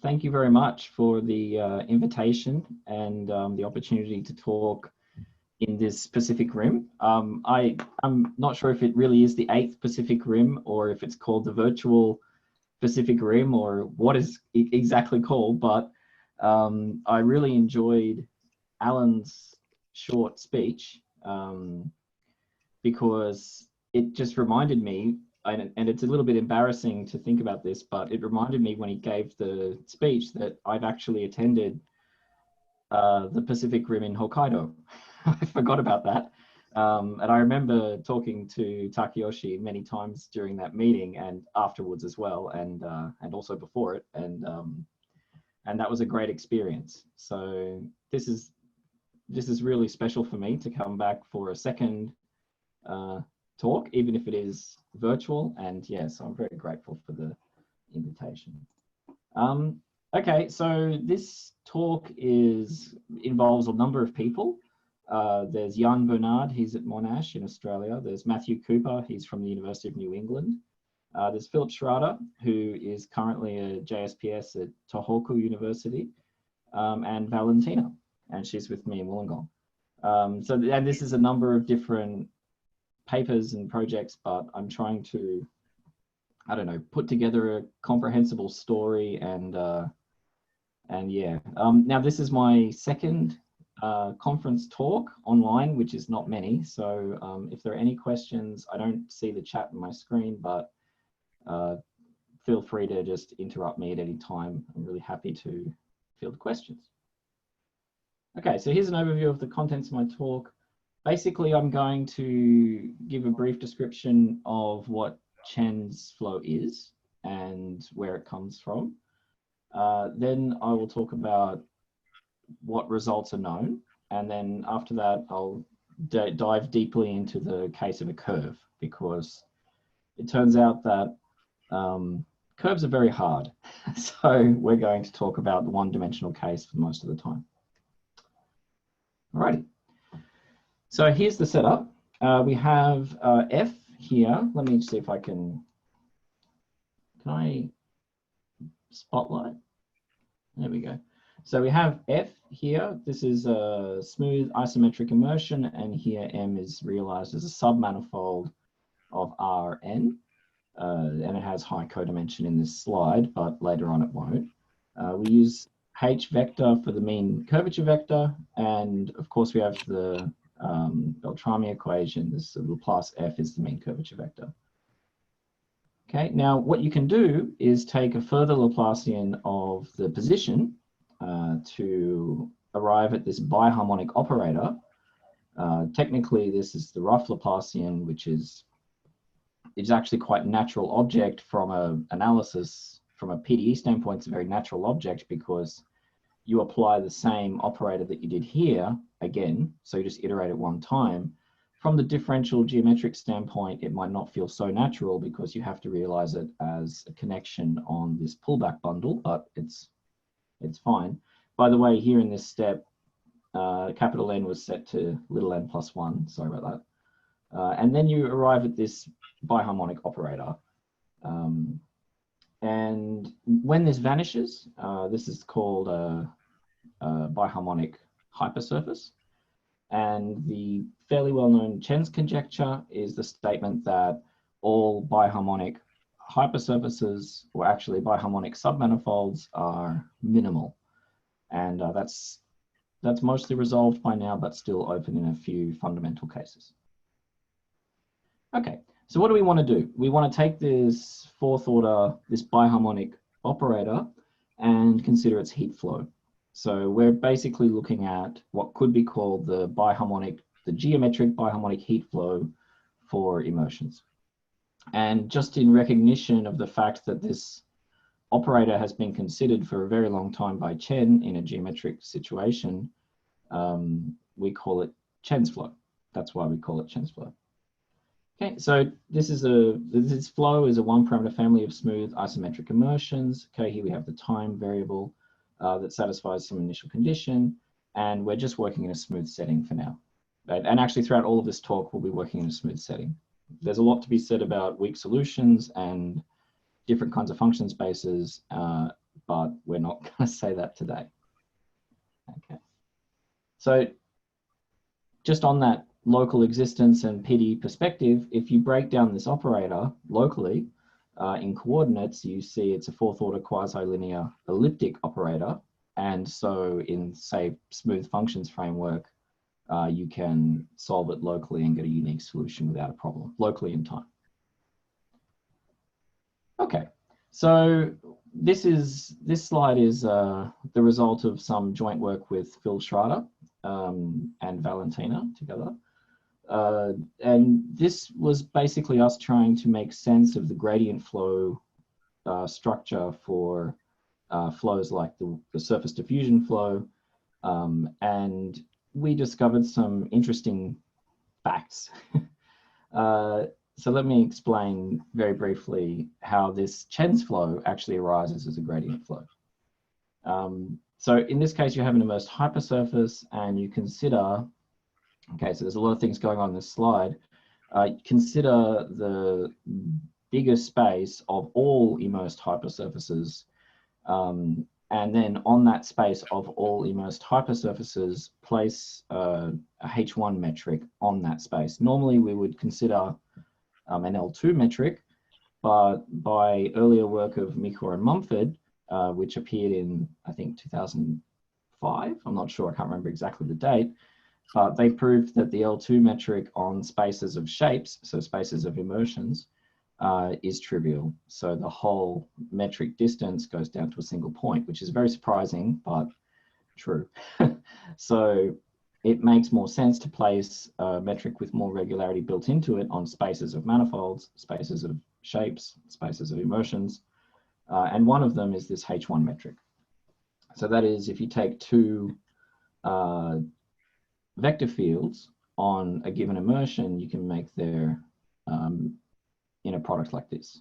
thank you very much for the invitation and the opportunity to talk in this Pacific Rim. I'm not sure if it really is the 8th Pacific Rim or if it's called the virtual Pacific Rim or what is exactly called, but I really enjoyed Alan's short speech because it just reminded me, and it's a little bit embarrassing to think about this, but it reminded me when he gave the speech that I've actually attended the Pacific Rim in Hokkaido. I forgot about that. And I remember talking to Takeyoshi many times during that meeting and afterwards as well, and also before it, and that was a great experience. So this is really special for me to come back for a second talk, even if it is virtual. And yes, I'm very grateful for the invitation. Okay, so this talk involves a number of people. There's Yann Bernard, he's at Monash in Australia. There's Matthew Cooper, he's from the University of New England. There's Philip Schrader, who is currently a JSPS at Tohoku University, and Valentina, and she's with me in Wollongong. And this is a number of different papers and projects, but I'm trying to, I don't know, put together a comprehensible story and yeah. Now this is my second conference talk online, which is not many. So if there are any questions, I don't see the chat on my screen, but feel free to just interrupt me at any time. I'm really happy to field questions. Okay, so here's an overview of the contents of my talk. Basically, I'm going to give a brief description of what Chen's flow is and where it comes from. Then I will talk about what results are known. And then after that, I'll dive deeply into the case of a curve, because it turns out that curves are very hard. So we're going to talk about the one-dimensional case for most of the time. Alrighty. So here's the setup. We have F here. Let me see if I can I spotlight? There we go. So we have F here. This is a smooth isometric immersion, and here M is realized as a submanifold of Rn. And it has high codimension in this slide, but later on it won't. We use H vector for the mean curvature vector, and of course we have the Beltrami equation. This Laplace F is the mean curvature vector. Okay, now what you can do is take a further Laplacian of the position to arrive at this biharmonic operator. Technically, this is the rough Laplacian, which is actually quite natural object from an analysis. From a PDE standpoint, it's a very natural object because you apply the same operator that you did here again, so you just iterate it one time. From the differential geometric standpoint, it might not feel so natural because you have to realize it as a connection on this pullback bundle, but it's fine. By the way, here in this step, capital N was set to little n plus 1, sorry about that. And then you arrive at this biharmonic operator. And when this vanishes, this is called a biharmonic hypersurface. And the fairly well-known Chen's conjecture is the statement that all biharmonic hypersurfaces, or actually biharmonic submanifolds, are minimal. And that's mostly resolved by now, but still open in a few fundamental cases. Okay, so what do we want to do? We want to take this fourth order, this biharmonic operator, and consider its heat flow. So we're basically looking at what could be called the geometric biharmonic heat flow for immersions. And just in recognition of the fact that this operator has been considered for a very long time by Chen in a geometric situation, we call it Chen's flow. That's why we call it Chen's flow. Okay, so this flow is a one-parameter family of smooth isometric immersions. Okay, here we have the time variable that satisfies some initial condition, and we're just working in a smooth setting for now. Right? And actually, throughout all of this talk, we'll be working in a smooth setting. There's a lot to be said about weak solutions and different kinds of function spaces, but we're not going to say that today. Okay. So just on that local existence and PD perspective, if you break down this operator locally in coordinates, you see it's a fourth order quasi-linear elliptic operator. And so in, say, smooth functions framework, you can solve it locally and get a unique solution without a problem, locally in time. Okay, so this slide is the result of some joint work with Phil Schrader and Valentina together. And this was basically us trying to make sense of the gradient flow structure for flows like the surface diffusion flow. And we discovered some interesting facts. So let me explain very briefly how this Chen's flow actually arises as a gradient flow. So in this case, you have an immersed hypersurface, and you consider, okay, so there's a lot of things going on in this slide. Consider the bigger space of all immersed hypersurfaces, and then on that space of all immersed hypersurfaces, place a H1 metric on that space. Normally, we would consider an L2 metric, but by earlier work of Mikor and Mumford, which appeared in, I think, 2005, I'm not sure, I can't remember exactly the date, but they proved that the L2 metric on spaces of shapes, so spaces of immersions, is trivial. So the whole metric distance goes down to a single point, which is very surprising, but true. So it makes more sense to place a metric with more regularity built into it on spaces of manifolds, spaces of shapes, spaces of immersions. And one of them is this H1 metric. So that is, if you take two vector fields on a given immersion, you can make their inner product like this.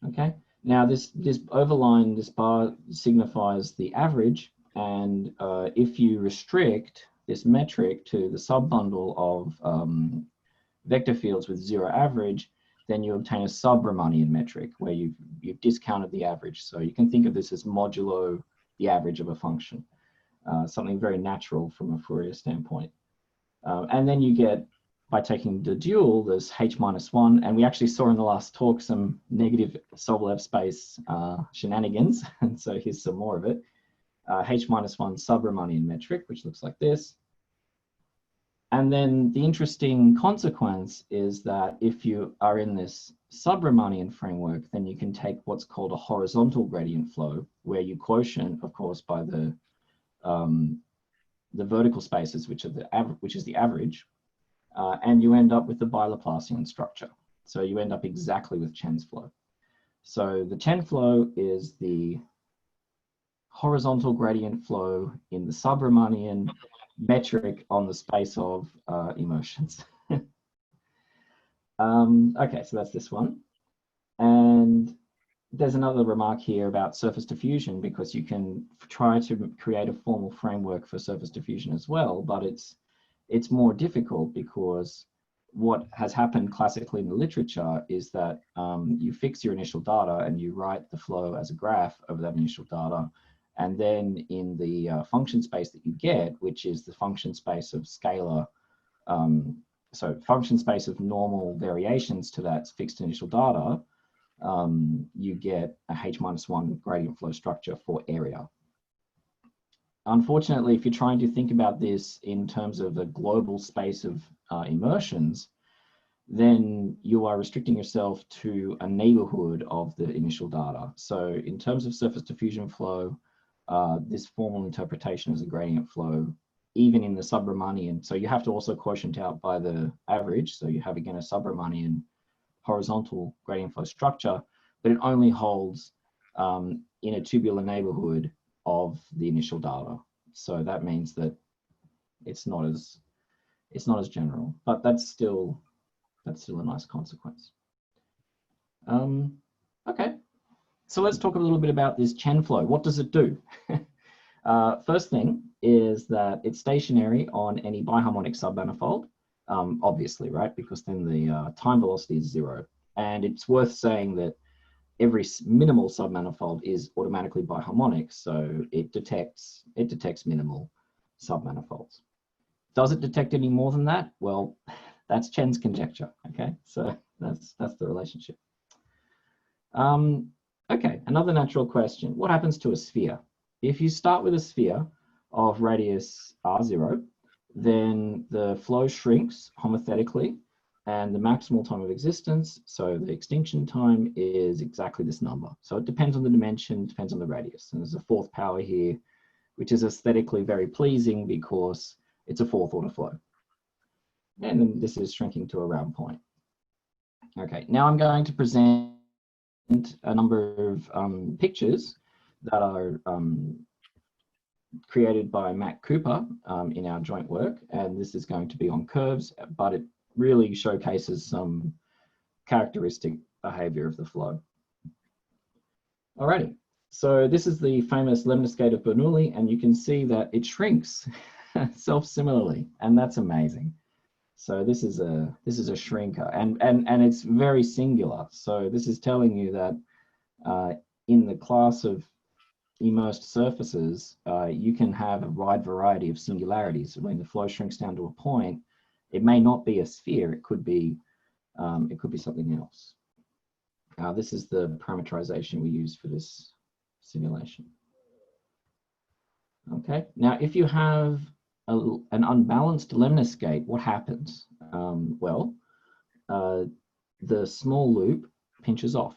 Okay. Now this overline, this bar signifies the average, and if you restrict this metric to the subbundle of vector fields with zero average, then you obtain a sub-Riemannian metric where you've discounted the average. So you can think of this as modulo the average of a function, something very natural from a Fourier standpoint. And then you get, by taking the dual, there's H-1, and we actually saw in the last talk some negative Sobolev space shenanigans, and so here's some more of it. H-1 sub-Riemannian metric, which looks like this. And then the interesting consequence is that if you are in this sub-Riemannian framework, then you can take what's called a horizontal gradient flow, where you quotient, of course, by the vertical spaces, which is the average, and you end up with the bi-Laplacian structure. So you end up exactly with Chen's flow. So the Chen flow is the horizontal gradient flow in the sub-Riemannian metric on the space of immersions. Okay, so that's this one. And there's another remark here about surface diffusion, because you can try to create a formal framework for surface diffusion as well, but it's more difficult because what has happened classically in the literature is that you fix your initial data and you write the flow as a graph over that initial data. And then in the function space that you get, which is the function space of scalar, so function space of normal variations to that fixed initial data, you get a H-1 gradient flow structure for area. Unfortunately, if you're trying to think about this in terms of a global space of immersions, then you are restricting yourself to a neighborhood of the initial data. So in terms of surface diffusion flow, this formal interpretation is a gradient flow, even in the sub-Riemannian. So you have to also quotient out by the average. So you have, again, a sub-Riemannian horizontal gradient flow structure, but it only holds in a tubular neighborhood of the initial data. So that means that it's not as general, but that's still a nice consequence. Okay. So let's talk a little bit about this Chen flow. What does it do? First thing is that it's stationary on any biharmonic submanifold, obviously, right? Because then the time velocity is zero. And it's worth saying that every minimal submanifold is automatically biharmonic, so it detects minimal submanifolds. Does it detect any more than that? Well, that's Chen's conjecture. Okay, so that's the relationship. Okay, another natural question: what happens to a sphere? If you start with a sphere of radius r0, then the flow shrinks homothetically, and the maximal time of existence, so the extinction time, is exactly this number. So it depends on the dimension, depends on the radius. And there's a fourth power here, which is aesthetically very pleasing because it's a fourth order flow. And then this is shrinking to a round point. Okay, now I'm going to present a number of pictures that are created by Matt Cooper in our joint work. And this is going to be on curves, but it really showcases some characteristic behavior of the flow. Alrighty, so this is the famous Lemniscate of Bernoulli, and you can see that it shrinks self-similarly, and that's amazing. So this is a shrinker, and it's very singular. So this is telling you that in the class of immersed surfaces, you can have a wide variety of singularities. When the flow shrinks down to a point, it may not be a sphere. It could be something else. This is the parameterization we use for this simulation. Okay. Now, if you have an unbalanced lemniscate, what happens? The small loop pinches off,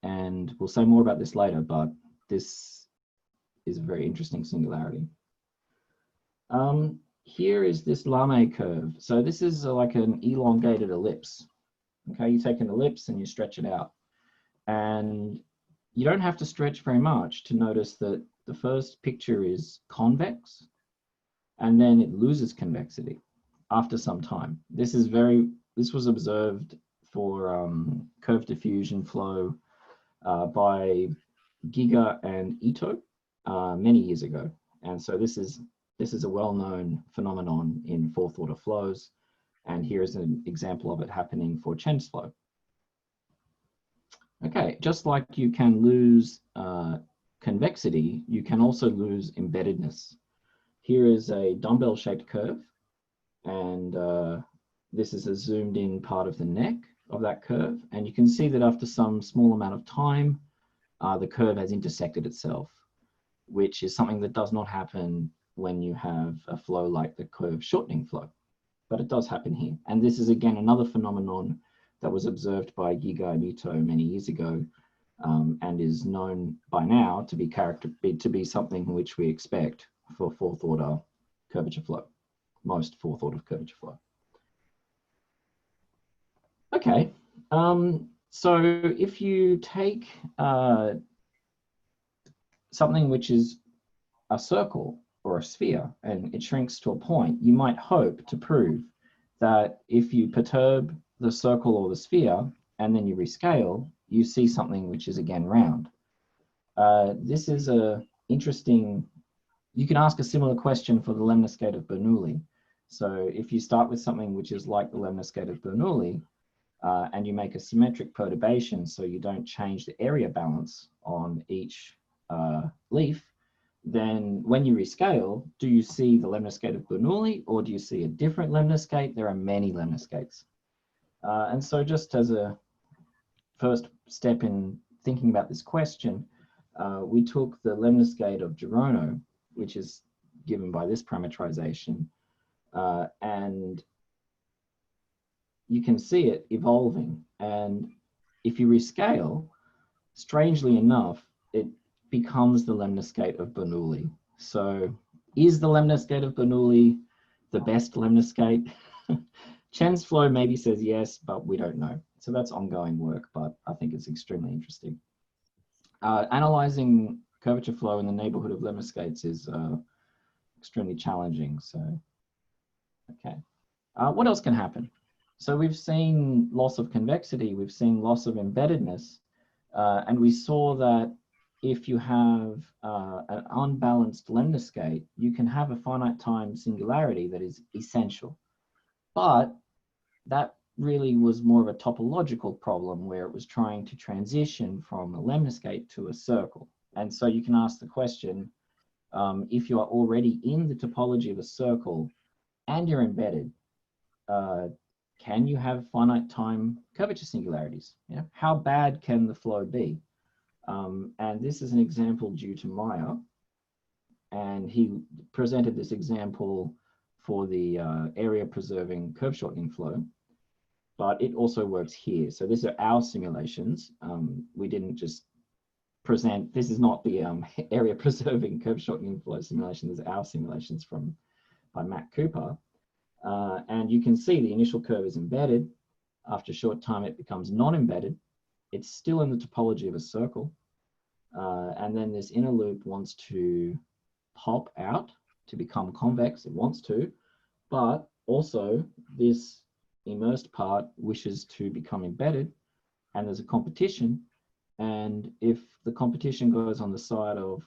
and we'll say more about this later. But this is a very interesting singularity. Here is this Lame curve. So this is like an elongated ellipse. Okay, you take an ellipse and you stretch it out. And you don't have to stretch very much to notice that the first picture is convex, and then it loses convexity after some time. This was observed for curve diffusion flow by Giga and Ito many years ago. And so this is a well-known phenomenon in fourth order flows. And here is an example of it happening for Chen's flow. Okay, just like you can lose convexity, you can also lose embeddedness. Here is a dumbbell-shaped curve, and this is a zoomed-in part of the neck of that curve. And you can see that after some small amount of time, the curve has intersected itself, which is something that does not happen when you have a flow like the curve shortening flow. But it does happen here. And this is, again, another phenomenon that was observed by Giga and Ito many years ago, and is known by now to be something which we expect for fourth order curvature flow, most fourth order curvature flow. Okay, so if you take something which is a circle or a sphere and it shrinks to a point, you might hope to prove that if you perturb the circle or the sphere and then you rescale, you see something which is again round. This is a interesting, you can ask a similar question for the Lemniscate of Bernoulli. So if you start with something which is like the Lemniscate of Bernoulli, and you make a symmetric perturbation so you don't change the area balance on each leaf, then when you rescale, do you see the Lemniscate of Bernoulli or do you see a different Lemniscate? There are many Lemniscates. And so just as a first step in thinking about this question, we took the Lemniscate of Girona, which is given by this parameterization, and you can see it evolving. And if you rescale, strangely enough, it becomes the Lemniscate of Bernoulli. So is the Lemniscate of Bernoulli the best Lemniscate? Chen's flow maybe says yes, but we don't know. So that's ongoing work, but I think it's extremely interesting. Analyzing curvature flow in the neighborhood of Lemniscates is extremely challenging. So, okay. What else can happen? So we've seen loss of convexity, we've seen loss of embeddedness, and we saw that if you have an unbalanced lemniscate, you can have a finite time singularity that is essential. But that really was more of a topological problem where it was trying to transition from a lemniscate to a circle. And so you can ask the question, if you are already in the topology of a circle and you're embedded, can you have finite time curvature singularities? Yeah? How bad can the flow be? And this is an example due to Meyer. And he presented this example for the area preserving curve shortening flow, but it also works here. So these are our simulations. We didn't just present, this is not the area preserving curve shortening flow simulation. These are our simulations by Matt Cooper. And you can see the initial curve is embedded. After a short time, it becomes non-embedded. It's still in the topology of a circle. And then this inner loop wants to pop out to become convex. It wants to, but also this immersed part wishes to become embedded, and there's a competition. And if the competition goes on the side of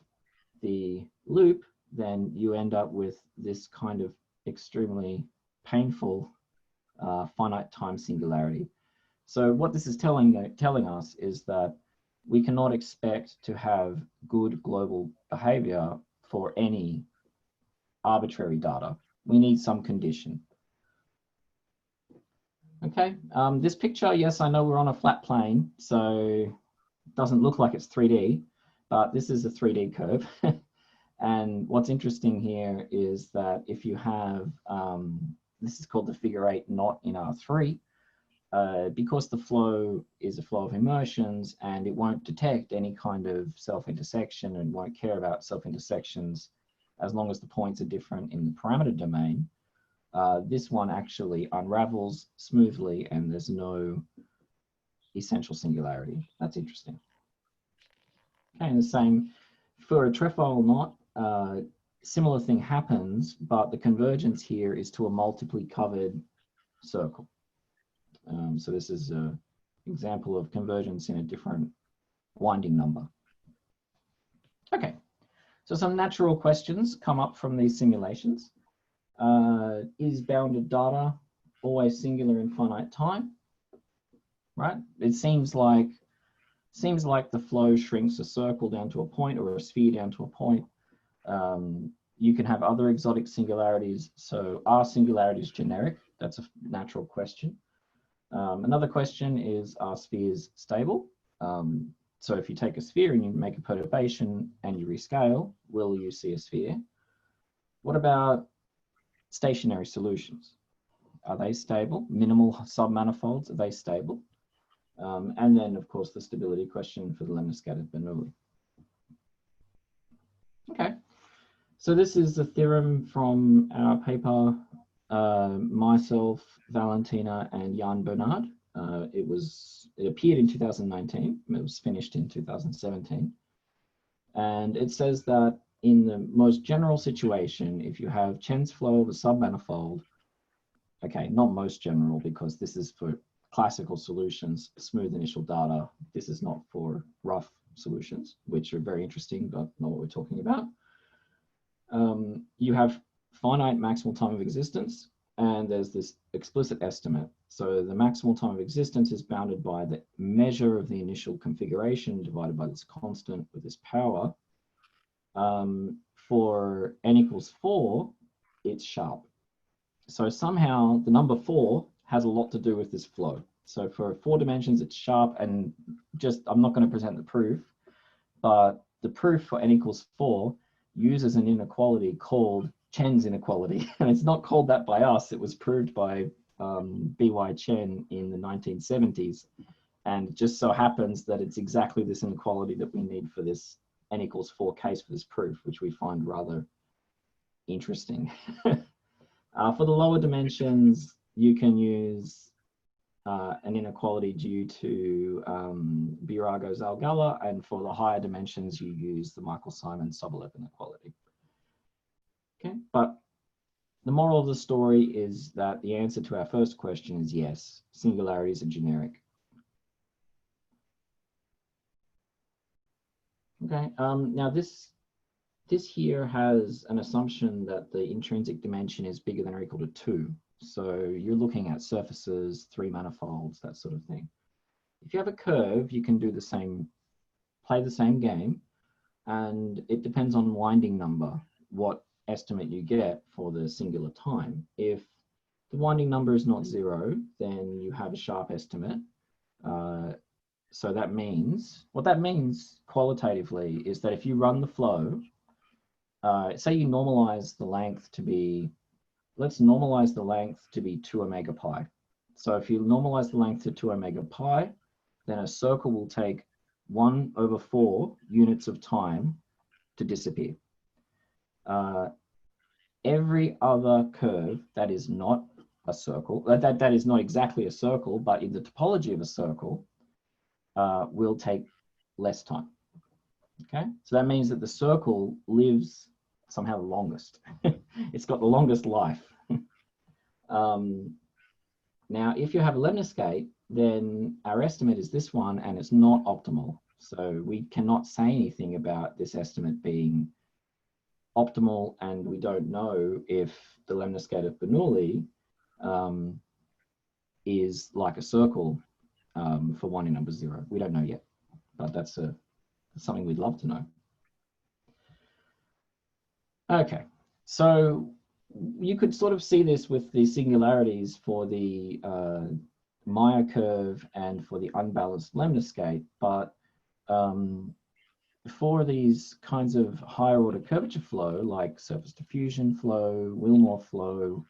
the loop, then you end up with this kind of extremely painful finite time singularity. So what this is telling us is that we cannot expect to have good global behavior for any arbitrary data. We need some condition. Okay, this picture, yes, I know we're on a flat plane, so it doesn't look like it's 3D, but this is a 3D curve. And what's interesting here is that if you have, this is called the figure 8 knot in R3, because the flow is a flow of immersions and it won't detect any kind of self-intersection and won't care about self-intersections as long as the points are different in the parameter domain, this one actually unravels smoothly and there's no essential singularity. That's interesting. Okay, and the same for a trefoil knot, similar thing happens, but the convergence here is to a multiply covered circle. So this is an example of convergence in a different winding number. Okay, so some natural questions come up from these simulations. Is bounded data always singular in finite time? Right? It seems like the flow shrinks a circle down to a point or a sphere down to a point. You can have other exotic singularities. So are singularities generic? That's a natural question. Another question is, are spheres stable? So if you take a sphere and you make a perturbation and you rescale, will you see a sphere? What about stationary solutions? Are they stable? Minimal submanifolds, are they stable? And then, of course, the stability question for the Lemniscate of Bernoulli. Okay, so this is the theorem from our paper, myself, Valentina, and Yann Bernard. It appeared in 2019. It was finished in 2017. And it says that in the most general situation, if you have Chen's flow of a submanifold, okay, not most general because this is for classical solutions, smooth initial data. This is not for rough solutions, which are very interesting, but not what we're talking about. You have finite maximal time of existence, and there's this explicit estimate. So the maximal time of existence is bounded by the measure of the initial configuration divided by this constant with this power. For n equals 4, it's sharp. So somehow the number 4 has a lot to do with this flow. So for 4 dimensions, it's sharp, and I'm not going to present the proof, but the proof for n equals 4 uses an inequality called Chen's inequality. And it's not called that by us. It was proved by B.Y. Chen in the 1970s. And it just so happens that it's exactly this inequality that we need for this n equals 4 case for this proof, which we find rather interesting. For the lower dimensions, you can use an inequality due to Birago-Zalgala, and for the higher dimensions, you use the Michael-Simon-Sobolev inequality. Okay, but the moral of the story is that the answer to our first question is yes, singularities are generic. Okay, now this here has an assumption that the intrinsic dimension is bigger than or equal to 2. So you're looking at surfaces, three manifolds, that sort of thing. If you have a curve, you can do the same, play the same game, and it depends on winding number, what estimate you get for the singular time. If the winding number is not 0, then you have a sharp estimate. So that means, what that means qualitatively is that if you run the flow, say you normalize the length to be, let's normalize the length to be 2 omega pi. So if you normalize the length to 2 omega pi, then a circle will take 1/4 units of time to disappear. Every other curve that is not a circle, that is not exactly a circle, but in the topology of a circle, will take less time. Okay, so that means that the circle lives somehow the longest. It's got the longest life. Now, if you have a lemniscate, then our estimate is this one, and it's not optimal. So we cannot say anything about this estimate being optimal, and we don't know if the Lemniscate of Bernoulli is like a circle for winding number 0. We don't know yet, but that's something we'd love to know. Okay, so you could sort of see this with the singularities for the Meyer curve and for the unbalanced lemniscate, but for these kinds of higher order curvature flow, like surface diffusion flow, Wilmore flow,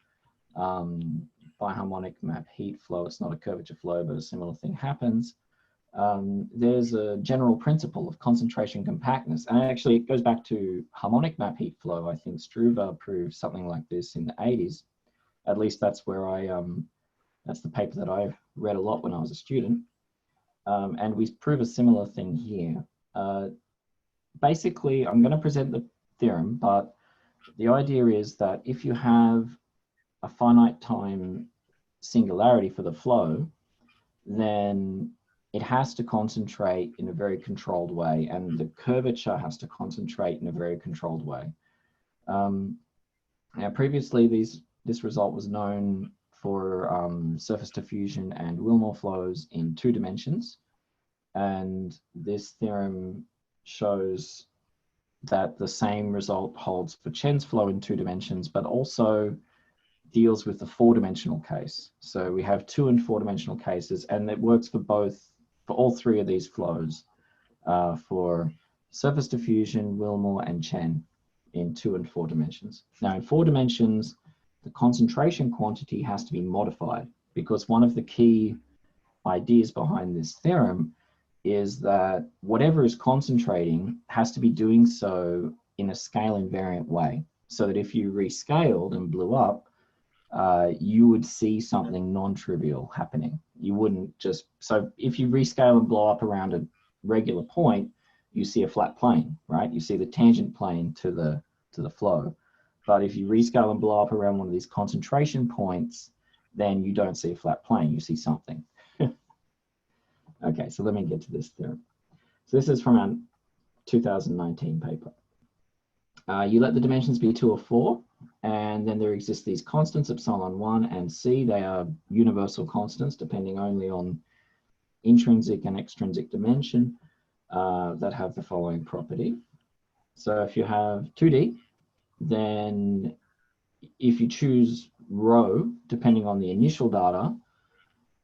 biharmonic map heat flow, it's not a curvature flow, but a similar thing happens. There's a general principle of concentration compactness, and actually it goes back to harmonic map heat flow. I think Struve proved something like this in the 80s. At least that's where that's the paper that I read a lot when I was a student. And we prove a similar thing here. Basically, I'm going to present the theorem, but the idea is that if you have a finite time singularity for the flow, then it has to concentrate in a very controlled way, and the curvature has to concentrate in a very controlled way. Now, previously, this result was known for surface diffusion and Wilmore flows in 2 dimensions, and this theorem shows that the same result holds for Chen's flow in 2 dimensions, but also deals with the 4-dimensional case. So we have 2 and 4-dimensional cases, and it works for all 3 of these flows, for surface diffusion, Wilmore, and Chen in 2 and 4 dimensions. Now, in 4 dimensions, the concentration quantity has to be modified, because one of the key ideas behind this theorem is that whatever is concentrating has to be doing so in a scale invariant way, so that if you rescaled and blew up, you would see something non-trivial happening. You wouldn't just, so if you rescale and blow up around a regular point, you see a flat plane, right? You see the tangent plane to the flow. But if you rescale and blow up around one of these concentration points, then you don't see a flat plane, you see something. Okay, so let me get to this theorem. So this is from our 2019 paper. You let the dimensions be 2 or 4, and then there exist these constants, epsilon 1 and c. They are universal constants, depending only on intrinsic and extrinsic dimension, that have the following property. So if you have 2D, then if you choose rho, depending on the initial data,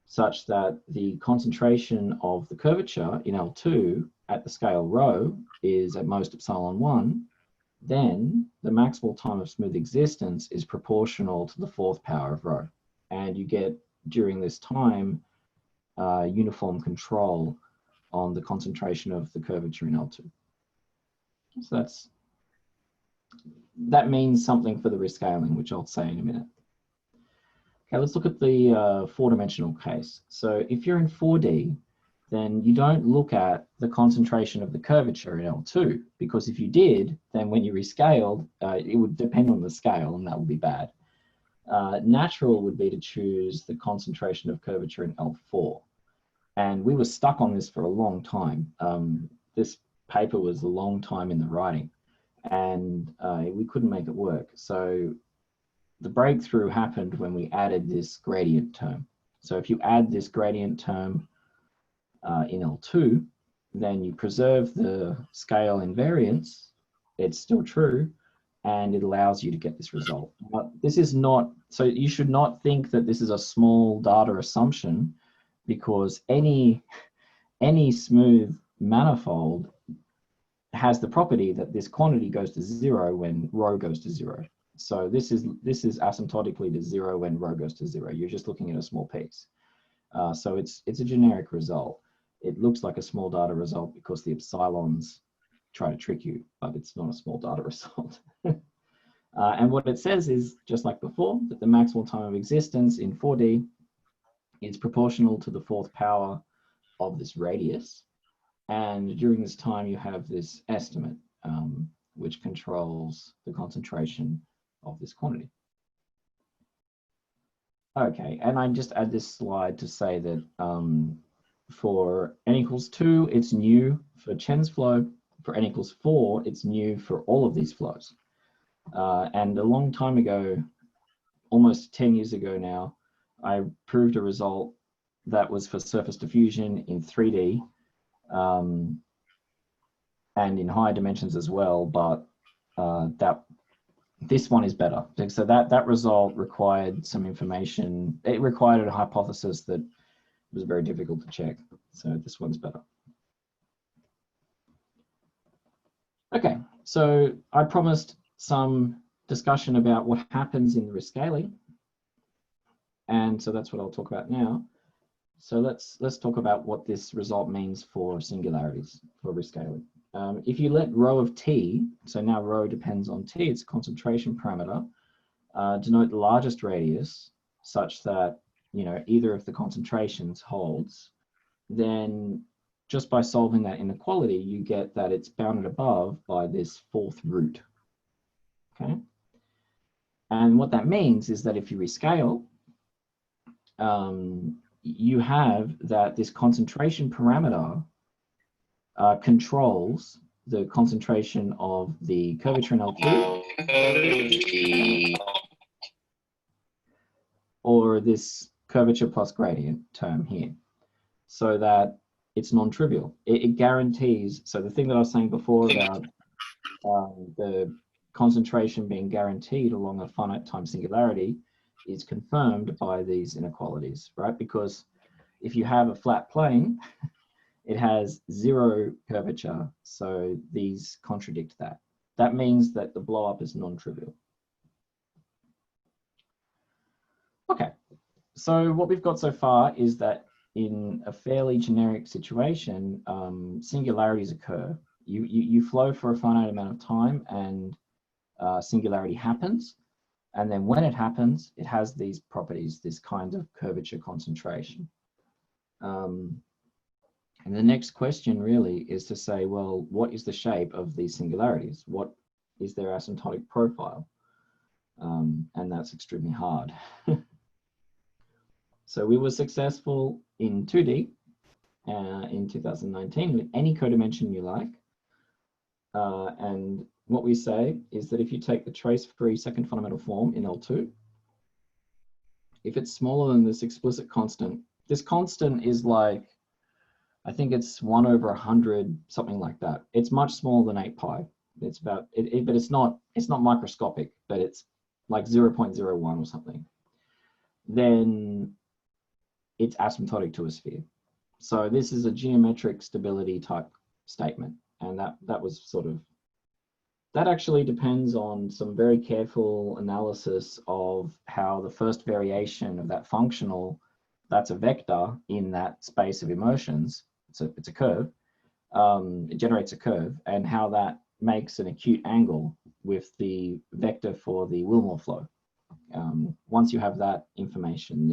such that the concentration of the curvature in L2 at the scale rho is at most epsilon 1, then the maximal time of smooth existence is proportional to the 4th power of rho. And you get, during this time, uniform control on the concentration of the curvature in L2. So that means something for the rescaling, which I'll say in a minute. Okay, let's look at the 4-dimensional case. So if you're in 4D, then you don't look at the concentration of the curvature in L2, because if you did, then when you rescaled, it would depend on the scale, and that would be bad. Natural would be to choose the concentration of curvature in L4. And we were stuck on this for a long time. This paper was a long time in the writing, and we couldn't make it work. So the breakthrough happened when we added this gradient term. So if you add this gradient term in L2, then you preserve the scale invariance, it's still true, and it allows you to get this result. But this is not, so you should not think that this is a small data assumption, because any smooth manifold has the property that this quantity goes to 0 when rho goes to 0. So this is asymptotically to 0 when rho goes to 0. You're just looking at a small piece. So it's a generic result. It looks like a small data result because the epsilons try to trick you, but it's not a small data result. And what it says is, just like before, that the maximal time of existence in 4D is proportional to the 4th power of this radius. And during this time, you have this estimate, which controls the concentration of this quantity. Okay, and I just add this slide to say that for n equals 2, it's new for Chen's flow. For n equals 4, it's new for all of these flows. And a long time ago, almost 10 years ago now, I proved a result that was for surface diffusion in 3D and in higher dimensions as well, but this one is better. So that result required some information. It required a hypothesis that was very difficult to check. So this one's better. Okay, so I promised some discussion about what happens in the rescaling. And so that's what I'll talk about now. So let's talk about what this result means for singularities, for rescaling. If you let rho of t, so now rho depends on t, it's a concentration parameter, denote the largest radius such that, you know, either of the concentrations holds, then just by solving that inequality, you get that it's bounded above by this 4th root. Okay. And what that means is that if you rescale, you have that this concentration parameter controls the concentration of the curvature in L2 or this curvature plus gradient term here, so that it's non-trivial. It guarantees, so the thing that I was saying before about the concentration being guaranteed along a finite time singularity is confirmed by these inequalities, right? Because if you have a flat plane, it has 0 curvature, so these contradict that. That means that the blow-up is non-trivial. Okay, so what we've got so far is that in a fairly generic situation, singularities occur. You flow for a finite amount of time and singularity happens. And then when it happens, it has these properties, this kind of curvature concentration. And the next question really is to say, well, what is the shape of these singularities? What is their asymptotic profile? And that's extremely hard. So we were successful in 2D in 2019 with any codimension you like. And what we say is that if you take the trace-free second fundamental form in L2, if it's smaller than this explicit constant, this constant is like, I think it's 1 over 100, something like that. It's much smaller than 8 pi. It's about, but it's not microscopic, but it's like 0.01 or something. Then it's asymptotic to a sphere. So this is a geometric stability type statement. And that was sort of, that actually depends on some very careful analysis of how the first variation of that functional, that's a vector in that space of immersions, it's a curve, it generates a curve, and how that makes an acute angle with the vector for the Wilmore flow. Once you have that information,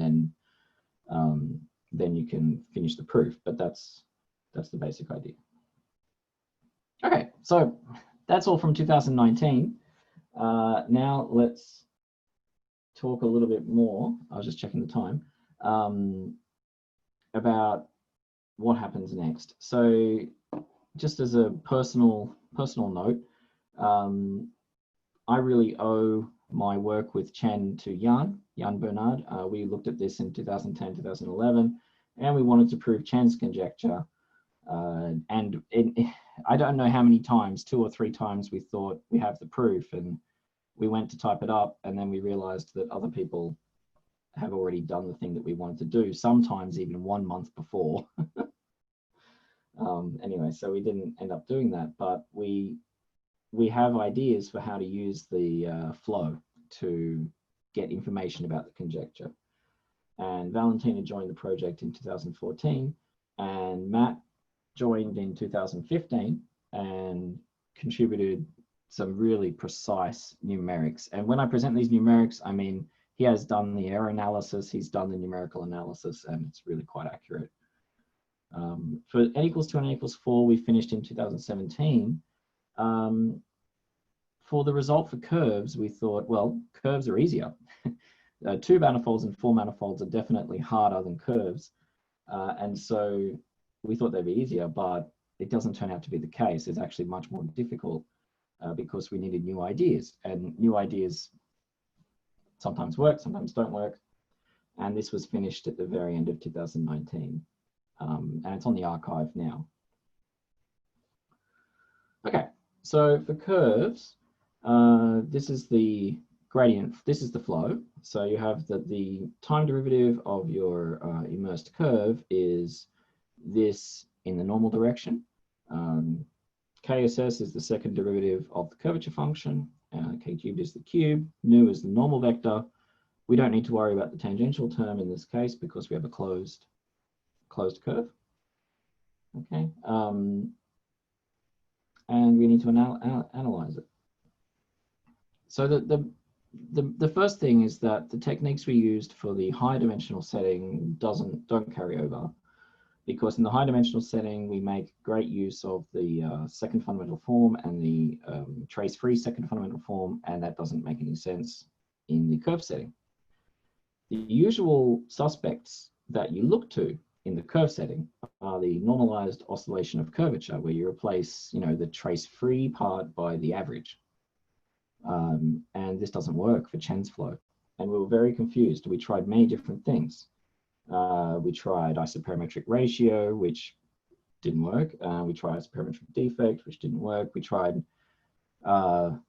then you can finish the proof, but that's the basic idea. Okay, so that's all from 2019. Now let's talk a little bit more. I was just checking the time about what happens next. So, just as a personal note, I really owe my work with Chen to Yann Bernard. We looked at this in 2010, 2011, and we wanted to prove Chen's conjecture. I don't know how many times, 2 or 3 times, we thought we have the proof, and we went to type it up, and then we realized that other people have already done the thing that we wanted to do, sometimes even 1 month before. Anyway, so we didn't end up doing that, but we have ideas for how to use the flow to get information about the conjecture. And Valentina joined the project in 2014, and Matt joined in 2015 and contributed some really precise numerics. And when I present these numerics, I mean, he has done the error analysis, he's done the numerical analysis, and it's really quite accurate. For n equals 2 and n equals 4, we finished in 2017. For the result for curves, we thought, well, curves are easier. 2 manifolds and 4 manifolds are definitely harder than curves. And so we thought they'd be easier, but it doesn't turn out to be the case. It's actually much more difficult because we needed new ideas, and new ideas sometimes work, sometimes don't work. And this was finished at the very end of 2019. And it's on the archive now. Okay, so for curves, this is the gradient, this is the flow. So you have the time derivative of your immersed curve is this in the normal direction. KSS is the second derivative of the curvature function. K cubed is the cube. Nu is the normal vector. We don't need to worry about the tangential term in this case because we have a closed curve. Okay, and we need to analyze it. So the first thing is that the techniques we used for the high dimensional setting don't carry over, because in the high dimensional setting we make great use of the second fundamental form and the trace-free second fundamental form, and that doesn't make any sense in the curve setting. The usual suspects that you look to in the curve setting are the normalized oscillation of curvature, where you replace, the trace-free part by the average. And this doesn't work for Chen's flow. And we were very confused. We tried many different things. We tried isoperimetric ratio, which didn't work. We tried isoperimetric defect, which didn't work. We tried, so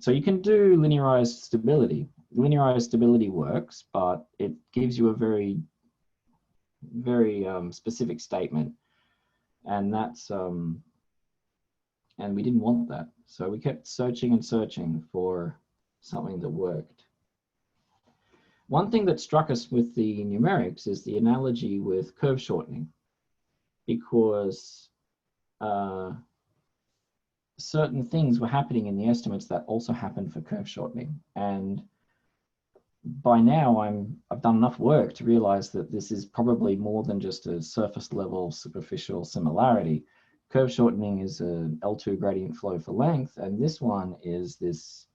you can do linearized stability. Linearized stability works, but it gives you a very specific statement. And that's, and we didn't want that. So we kept searching and searching for something that worked. One thing that struck us with the numerics is the analogy with curve shortening, because certain things were happening in the estimates that also happened for curve shortening. And by now I've done enough work to realize that this is probably more than just a surface level superficial similarity. Curve shortening is an L2 gradient flow for length, and this one is this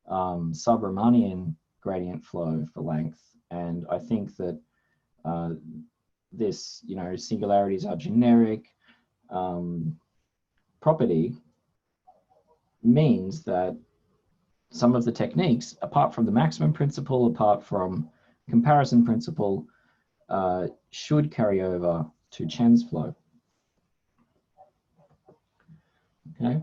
sub-Riemannian gradient flow for length. And I think that this, singularities are generic property means that some of the techniques, apart from the maximum principle, apart from comparison principle, should carry over to Chen's flow. Okay.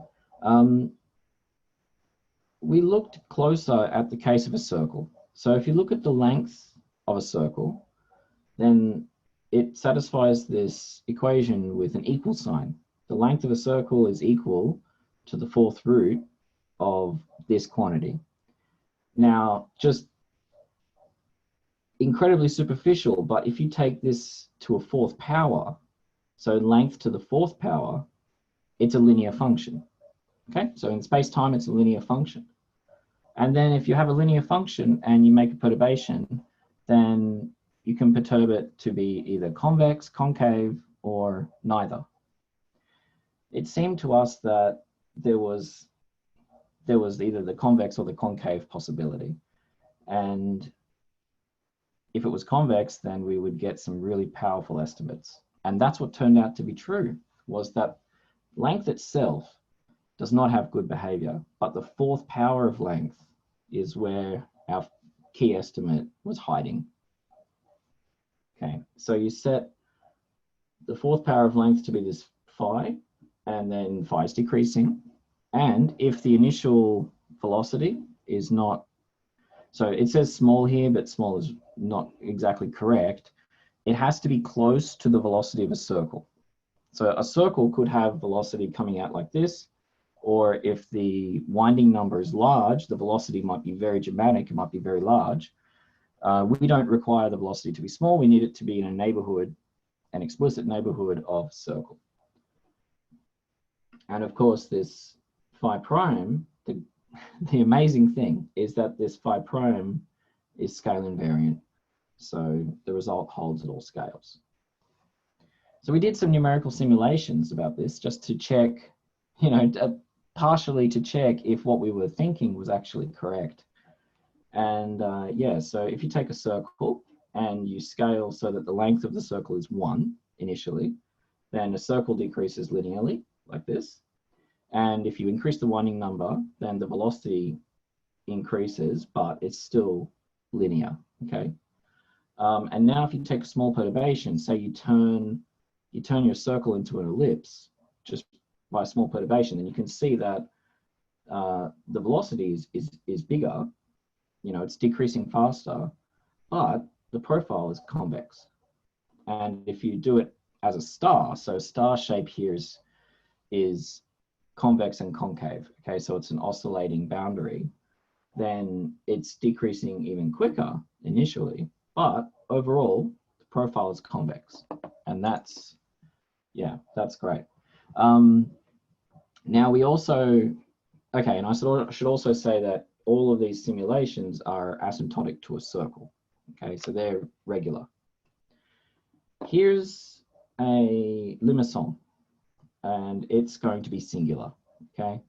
We looked closer at the case of a circle. So if you look at the length of a circle, then it satisfies this equation with an equal sign. The length of a circle is equal to the 4th root of this quantity. Now, just incredibly superficial, but if you take this to a 4th power, so length to the 4th power, it's a linear function. Okay, so in space-time, it's a linear function. And then if you have a linear function and you make a perturbation, then you can perturb it to be either convex, concave, or neither. It seemed to us that there was either the convex or the concave possibility. And if it was convex, then we would get some really powerful estimates. And that's what turned out to be true, was that length itself does not have good behavior, but the 4th power of length is where our key estimate was hiding. Okay, so you set the fourth power of length to be this phi, and then phi is decreasing. And if the initial velocity is not, so it says small here, but small is not exactly correct. It has to be close to the velocity of a circle. So a circle could have velocity coming out like this, or if the winding number is large, the velocity might be very dramatic, it might be very large. We don't require the velocity to be small, we need it to be in a neighborhood, an explicit neighborhood of circle. And of course, this phi prime, the amazing thing is that this phi prime is scale invariant. So the result holds at all scales. So we did some numerical simulations about this just to check, you know, partially to check if what we were thinking was actually correct. And yeah, so if you take a circle and you scale so that the length of the circle is 1 initially, then a circle decreases linearly like this. And if you increase the winding number, then the velocity increases, but it's still linear, okay? And now if you take a small perturbation, say you turn your circle into an ellipse just by a small perturbation, then you can see that the velocity is bigger, you know, it's decreasing faster, but the profile is convex. And if you do it as a star, so star shape here is convex and concave, okay, so it's an oscillating boundary, then it's decreasing even quicker initially, but overall the profile is convex, and that's, yeah, that's great. Now we also, okay, and I should also say that all of these simulations are asymptotic to a circle, okay, so they're regular. Here's a limison, and it's going to be singular, okay?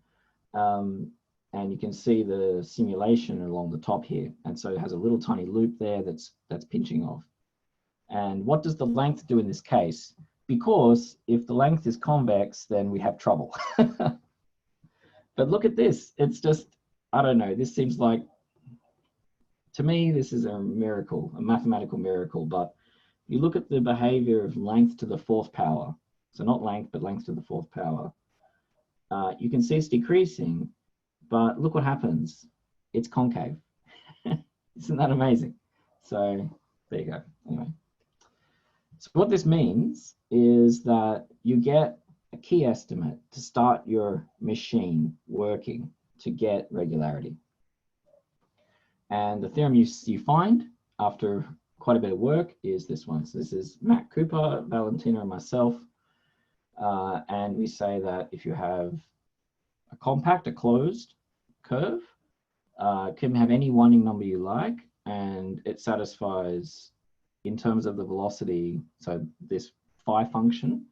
And you can see the simulation along the top here. And so it has a little tiny loop there that's pinching off. And what does the length do in this case? Because if the length is convex, then we have trouble. But look at this. It's just, I don't know, this seems like, to me, this is a miracle, a mathematical miracle. But you look at the behavior of length to the fourth power, so not length, but length to the fourth power, you can see it's decreasing, but look what happens. It's concave. Isn't that amazing? So there you go. Anyway, so what this means is that you get a key estimate to start your machine working to get regularity. And the theorem you find after quite a bit of work is this one. So this is Matt Cooper, Valentina, and myself. And we say that if you have a compact, a closed curve, can have any winding number you like, and it satisfies in terms of the velocity, so this phi function,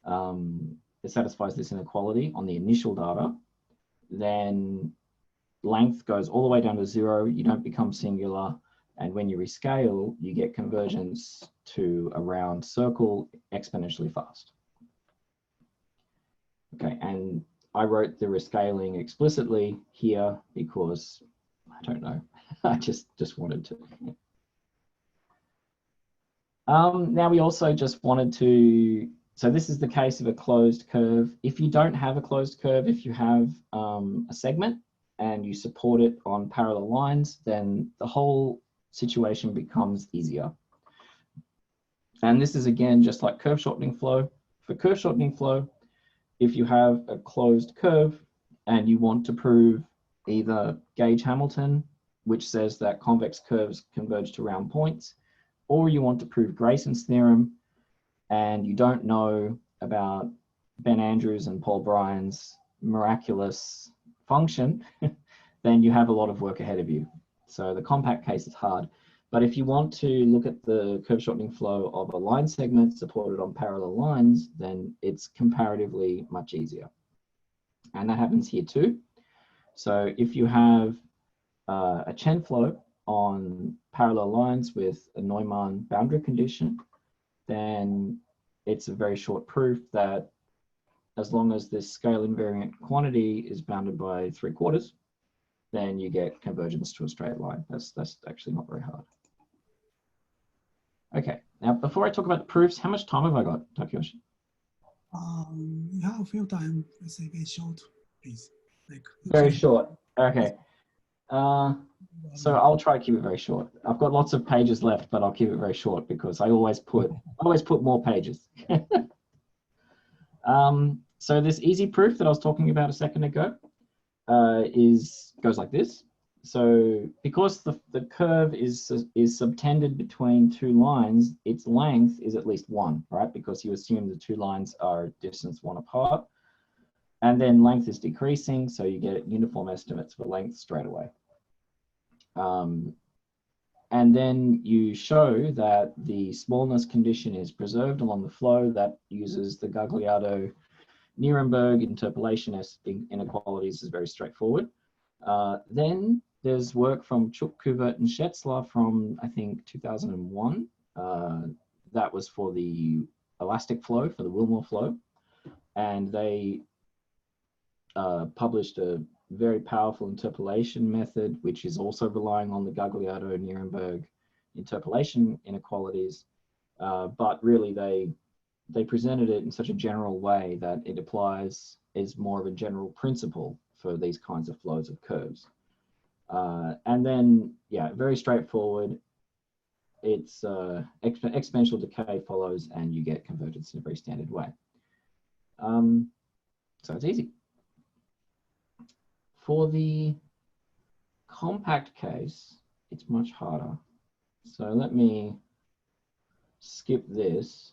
it satisfies this inequality on the initial data, then length goes all the way down to 0, you don't become singular, and when you rescale, you get convergence to a round circle exponentially fast. Okay, and I wrote the rescaling explicitly here because, I don't know, I just wanted to. Now we also just wanted to, so this is the case of a closed curve. If you don't have a closed curve, if you have a segment and you support it on parallel lines, then the whole situation becomes easier. And this is again, just like curve shortening flow. For curve shortening flow, if you have a closed curve and you want to prove either Gauge-Hamilton, which says that convex curves converge to round points, or you want to prove Grayson's theorem, and you don't know about Ben Andrews and Paul Bryan's miraculous function, then you have a lot of work ahead of you. So the compact case is hard. But if you want to look at the curve shortening flow of a line segment supported on parallel lines, then it's comparatively much easier. And that happens here too. So if you have a Chen flow on parallel lines with a Neumann boundary condition, then it's a very short proof that as long as this scale invariant quantity is bounded by 3/4, then you get convergence to a straight line. That's actually not very hard. Okay, now before I talk about the proofs, how much time have I got, Takeyoshi? You have a few time. I think it's short, please. Like very short. Okay. So I'll try to keep it very short. I've got lots of pages left, but I'll keep it very short because I always put more pages. So this easy proof that I was talking about a second ago goes like this. So because the curve is subtended between two lines, its length is at least 1, right? Because you assume the two lines are distance 1 apart. And then length is decreasing, so you get uniform estimates for length straight away. And then you show that the smallness condition is preserved along the flow. That uses the Gagliardo-Nirenberg interpolation inequalities, is very straightforward. Then there's work from Chuk, Kuvert, and Schätzler from, I think, 2001. That was for the elastic flow, for the Wilmore flow. And they published a very powerful interpolation method, which is also relying on the Gagliardo-Nirenberg interpolation inequalities. But really, they presented it in such a general way that it applies as more of a general principle for these kinds of flows of curves. And then, yeah, very straightforward. It's exponential decay follows, and you get convergence in a very standard way. So it's easy. For the compact case, it's much harder. So let me skip this.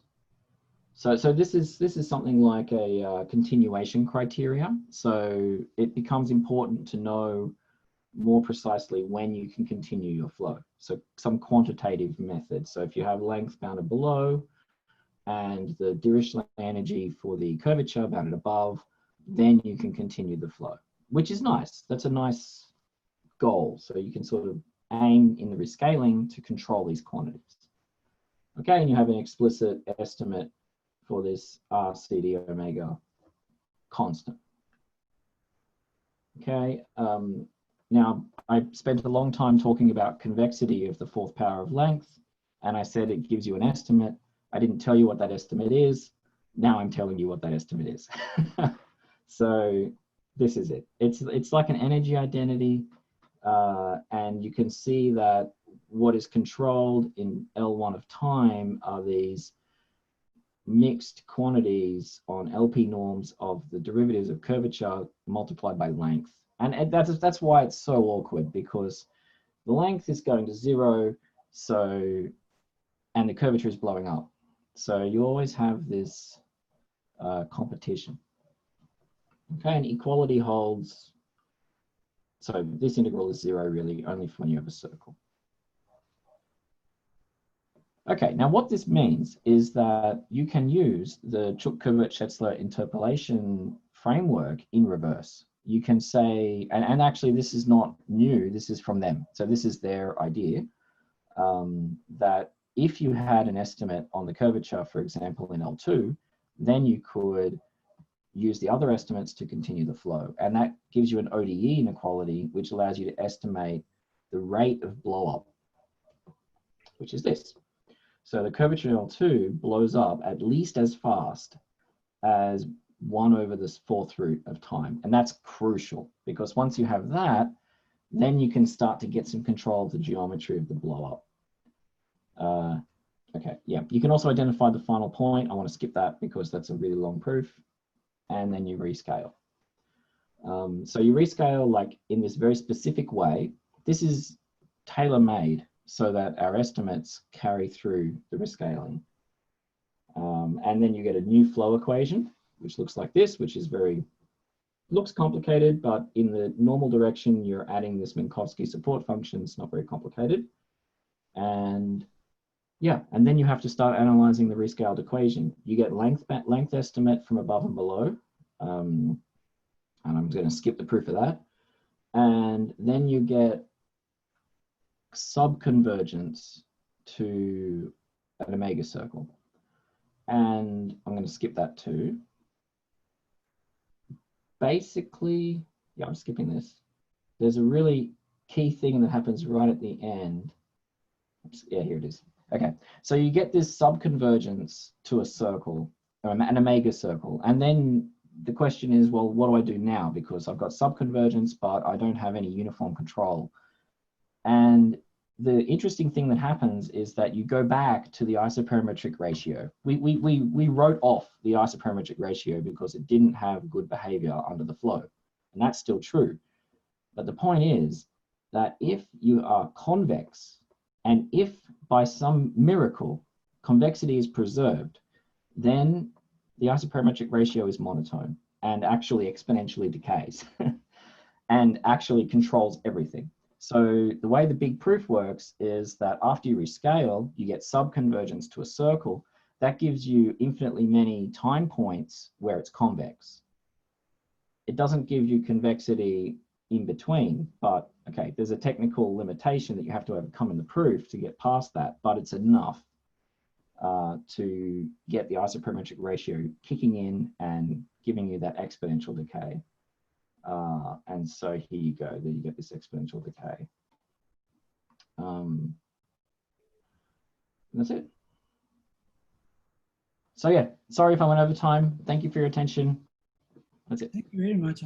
So this is something like a continuation criteria. So it becomes important to know more precisely when you can continue your flow. So some quantitative method. So if you have length bounded below and the Dirichlet energy for the curvature bounded above, then you can continue the flow, which is nice. That's a nice goal. So you can sort of aim in the rescaling to control these quantities. Okay, and you have an explicit estimate for this RCD omega constant. Okay, now I spent a long time talking about convexity of the 4th power of length, and I said it gives you an estimate. I didn't tell you what that estimate is. Now I'm telling you what that estimate is. So this is it. It's like an energy identity, and you can see that what is controlled in L1 of time are these mixed quantities on LP norms of the derivatives of curvature multiplied by length. And that's why it's so awkward, because the length is going to 0, so, and the curvature is blowing up. So you always have this competition. Okay, and equality holds. So this integral is 0 really, only for when you have a circle. Okay, now what this means is that you can use the Chuk-Kuvert-Schätzler interpolation framework in reverse. You can say, and actually this is not new, this is from them. So this is their idea, that if you had an estimate on the curvature, for example, in L2, then you could use the other estimates to continue the flow. And that gives you an ODE inequality, which allows you to estimate the rate of blow up, which is this. So the curvature in L2 blows up at least as fast as 1 over this 4th root of time. And that's crucial, because once you have that, then you can start to get some control of the geometry of the blow up. Okay, yeah, you can also identify the final point. I want to skip that because that's a really long proof. And then you rescale. So you rescale like in this very specific way. This is tailor-made so that our estimates carry through the rescaling. And then you get a new flow equation, which looks like this, which is looks complicated, but in the normal direction, you're adding this Minkowski support function. It's not very complicated. And yeah, and then you have to start analyzing the rescaled equation. You get length estimate from above and below. And I'm going to skip the proof of that. And then you get subconvergence to an omega circle. And I'm going to skip that too. Basically, yeah, I'm skipping this. there's a really key thing that happens right at the end. Oops, yeah, here it is. Okay, so you get this subconvergence to a circle, or an omega circle, and then the question is, well, what do I do now? Because I've got subconvergence, but I don't have any uniform control. And the interesting thing that happens is that you go back to the isoperimetric ratio. We wrote off the isoperimetric ratio because it didn't have good behavior under the flow. And that's still true. But the point is that if you are convex, and if by some miracle convexity is preserved, then the isoperimetric ratio is monotone and actually exponentially decays and actually controls everything. So the way the big proof works is that after you rescale, you get subconvergence to a circle. That gives you infinitely many time points where it's convex. It doesn't give you convexity in between, but okay, there's a technical limitation that you have to overcome in the proof to get past that, but it's enough to get the isoperimetric ratio kicking in and giving you that exponential decay. And so here you go, then you get this exponential decay. That's it. So yeah, sorry if I went over time. Thank you for your attention. That's it. Thank you very much.